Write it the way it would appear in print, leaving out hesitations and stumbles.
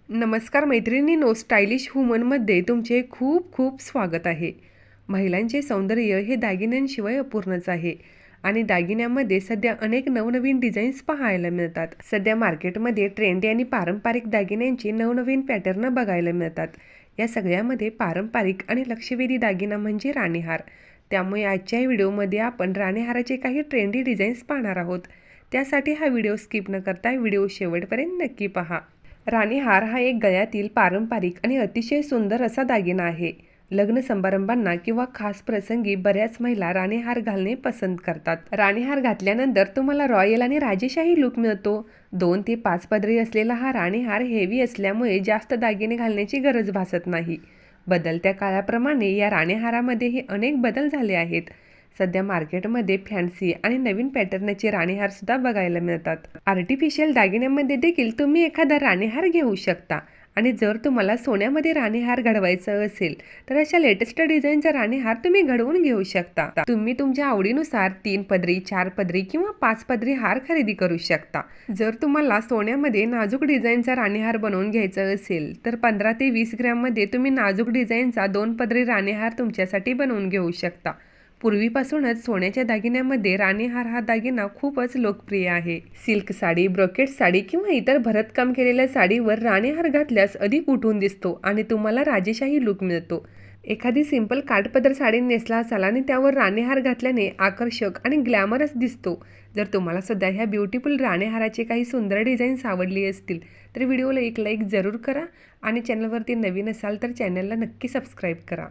नमस्कार मैत्रिणींनो, स्टायलिश वुमनमध्ये तुमचे खूप खूप स्वागत आहे. महिलांचे सौंदर्य हे दागिन्यांशिवाय अपूर्णच आहे आणि दागिन्यांमध्ये सध्या अनेक नवनवीन डिझाईन्स पाहायला मिळतात. सध्या मार्केटमध्ये ट्रेंडी आणि पारंपरिक दागिन्यांचे नवनवीन पॅटर्न बघायला मिळतात. या सगळ्यामध्ये पारंपरिक आणि लक्षवेधी दागिना म्हणजे राणीहार. त्यामुळे आजच्या व्हिडिओमध्ये आपण राणीहाराचे काही ट्रेंडी डिझाईन्स पाहणार आहोत. त्यासाठी हा व्हिडिओ स्किप न करता व्हिडिओ शेवटपर्यंत नक्की पहा. राणीहार हा एक गळ्यातील पारंपरिक आणि अतिशय सुंदर असा दागिना आहे. लग्न समारंभांना किंवा खास प्रसंगी बऱ्याच महिला राणीहार घालणे पसंत करतात. राणीहार घातल्यानंतर तुम्हाला रॉयल आणि राजेशाही लुक मिळतो. 2 ते 5 पदरी असलेला हा राणीहार हेवी असल्यामुळे जास्त दागिने घालण्याची गरज भासत नाही. बदलत्या काळाप्रमाणे या राणीहारामध्येही अनेक बदल झाले आहेत. सध्या मार्केटमध्ये फॅन्सी आणि नवीन पॅटर्नचे राणीहार सुद्धा बघायला मिळतात. आर्टिफिशियल दागिन्यांमध्ये देखील तुम्ही एखादा राणीहार घेऊ शकता. आणि जर तुम्हाला सोन्यामध्ये राणीहार घडवायचा असेल तर अशा लेटेस्ट डिझाईनचा राणीहार तुम्ही घडवून घेऊ शकता. तुम्ही तुमच्या आवडीनुसार 3 पदरी, 4 पदरी किंवा 5 पदरी हार खरेदी करू शकता. जर तुम्हाला सोन्यामध्ये नाजूक डिझाईनचा राणीहार बनवून घ्यायचा असेल तर 15 ते 20 ग्रॅममध्ये तुम्ही नाजूक डिझाईनचा 2 पदरी राणीहार तुमच्यासाठी बनवून घेऊ शकता. पूर्वीपासूनच सोन्याच्या दागिन्यांमध्ये राणीहार हा दागिना खूपच लोकप्रिय आहे. सिल्क साडी, ब्रोकेट साडी किंवा इतर भरतकाम केलेल्या साडीवर राणीहार घातल्यास अधिक उठून दिसतो आणि तुम्हाला राजेशाही लुक मिळतो. एखादी सिंपल काठपदर साडी नेसला असाल आणि त्यावर राणीहार घातल्याने आकर्षक आणि ग्लॅमरस दिसतो. जर तुम्हाला सध्या ह्या ब्युटिफुल राणीहाराचे काही सुंदर डिझाईन्स आवडली असतील तर व्हिडिओला एक लाईक जरूर करा आणि चॅनलवरती नवीन असाल तर चॅनलला नक्की सबस्क्राईब करा.